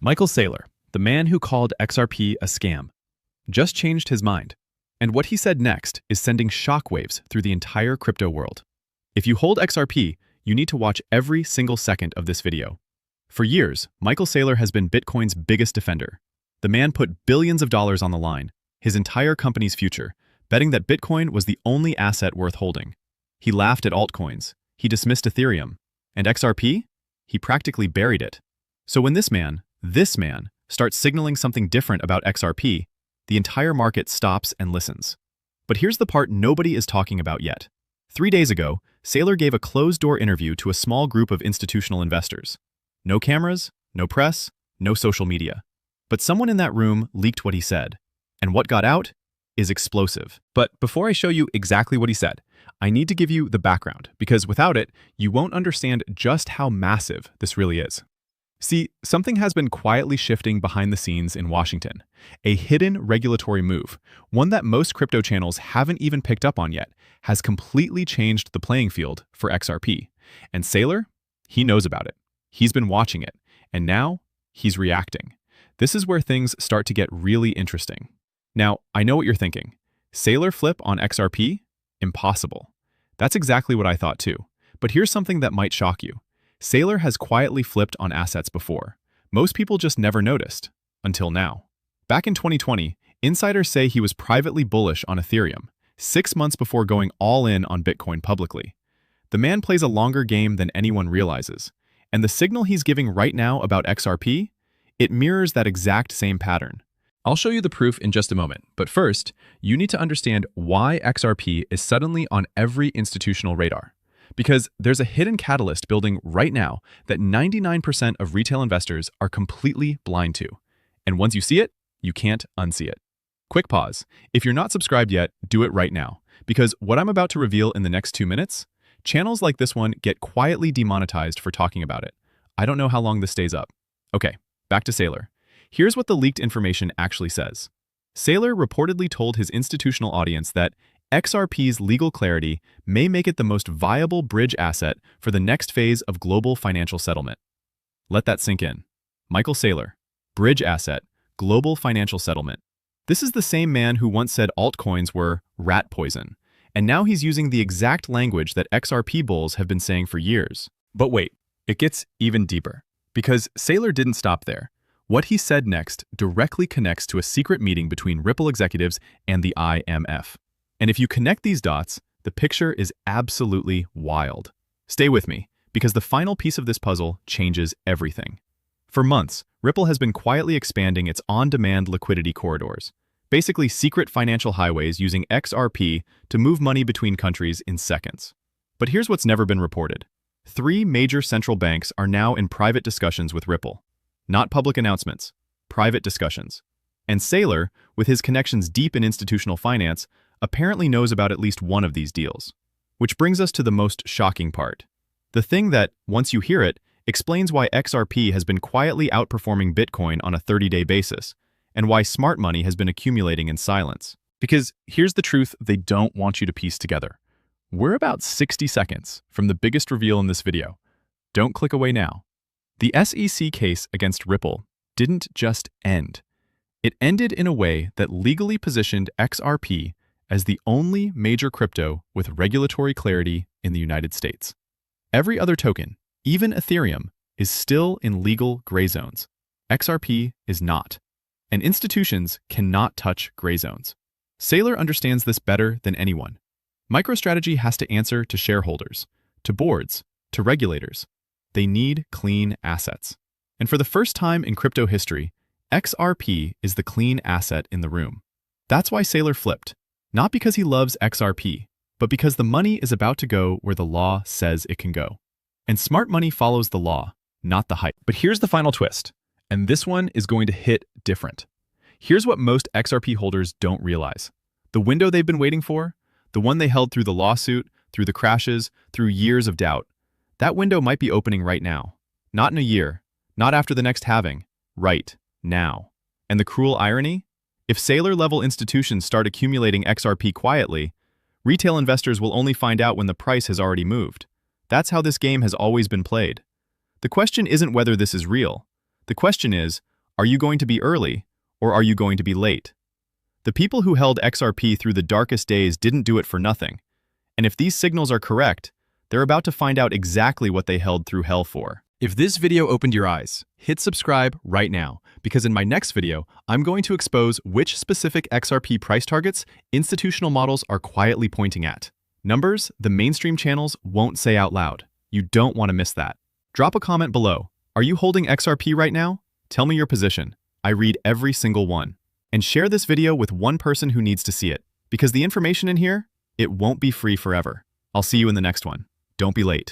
Michael Saylor, the man who called XRP a scam, just changed his mind. And what he said next is sending shockwaves through the entire crypto world. If you hold XRP, you need to watch every single second of this video. For years, Michael Saylor has been Bitcoin's biggest defender. The man put billions of dollars on the line, his entire company's future, betting that Bitcoin was the only asset worth holding. He laughed at altcoins, he dismissed Ethereum, and XRP? He practically buried it. So when this man starts signaling something different about XRP, the entire market stops and listens. But here's the part nobody is talking about yet. 3 days ago, Saylor gave a closed-door interview to a small group of institutional investors. No cameras, no press, no social media. But someone in that room leaked what he said. And what got out is explosive. But before I show you exactly what he said, I need to give you the background, because without it, you won't understand just how massive this really is. See, something has been quietly shifting behind the scenes in Washington. A hidden regulatory move, one that most crypto channels haven't even picked up on yet, has completely changed the playing field for XRP. And Saylor, he knows about it. He's been watching it, and now he's reacting. This is where things start to get really interesting. Now, I know what you're thinking. Saylor flip on XRP? Impossible. That's exactly what I thought too. But here's something that might shock you. Saylor has quietly flipped on assets before. Most people just never noticed, until now. Back in 2020, insiders say he was privately bullish on Ethereum, 6 months before going all in on Bitcoin publicly. The man plays a longer game than anyone realizes, and the signal he's giving right now about XRP, it mirrors that exact same pattern. I'll show you the proof in just a moment, but first, you need to understand why XRP is suddenly on every institutional radar. Because there's a hidden catalyst building right now that 99% of retail investors are completely blind to. And once you see it, you can't unsee it. Quick pause. If you're not subscribed yet, do it right now. Because what I'm about to reveal in the next 2 minutes, channels like this one get quietly demonetized for talking about it. I don't know how long this stays up. Okay, back to Saylor. Here's what the leaked information actually says. Saylor reportedly told his institutional audience that XRP's legal clarity may make it the most viable bridge asset for the next phase of global financial settlement. Let that sink in. Michael Saylor, bridge asset, global financial settlement. This is the same man who once said altcoins were rat poison, and now he's using the exact language that XRP bulls have been saying for years. But wait, it gets even deeper. Because Saylor didn't stop there. What he said next directly connects to a secret meeting between Ripple executives and the IMF. And if you connect these dots, the picture is absolutely wild. Stay with me, because the final piece of this puzzle changes everything. For months, Ripple has been quietly expanding its on-demand liquidity corridors, basically secret financial highways using XRP to move money between countries in seconds. But here's what's never been reported. 3 major central banks are now in private discussions with Ripple. Not public announcements, private discussions. And Saylor, with his connections deep in institutional finance, apparently knows about at least one of these deals. Which brings us to the most shocking part. The thing that, once you hear it, explains why XRP has been quietly outperforming Bitcoin on a 30-day basis, and why smart money has been accumulating in silence. Because here's the truth they don't want you to piece together. We're about 60 seconds from the biggest reveal in this video. Don't click away now. The SEC case against Ripple didn't just end. It ended in a way that legally positioned XRP as the only major crypto with regulatory clarity in the United States. Every other token, even Ethereum, is still in legal gray zones. XRP is not. And institutions cannot touch gray zones. Saylor understands this better than anyone. MicroStrategy has to answer to shareholders, to boards, to regulators. They need clean assets. And for the first time in crypto history, XRP is the clean asset in the room. That's why Saylor flipped. Not because he loves XRP, but because the money is about to go where the law says it can go. And smart money follows the law, not the hype. But here's the final twist, and this one is going to hit different. Here's what most XRP holders don't realize. The window they've been waiting for, the one they held through the lawsuit, through the crashes, through years of doubt, that window might be opening right now. Not in a year, not after the next halving, right now. And the cruel irony? If Saylor-level institutions start accumulating XRP quietly, retail investors will only find out when the price has already moved. That's how this game has always been played. The question isn't whether this is real. The question is, Are you going to be early, or are you going to be late? The people who held XRP through the darkest days didn't do it for nothing. And if these signals are correct, they're about to find out exactly what they held through hell for. If this video opened your eyes, hit subscribe right now, because in my next video, I'm going to expose which specific XRP price targets institutional models are quietly pointing at. Numbers the mainstream channels won't say out loud. You don't want to miss that. Drop a comment below. Are you holding XRP right now? Tell me your position. I read every single one. And share this video with one person who needs to see it, because the information in here, it won't be free forever. I'll see you in the next one. Don't be late.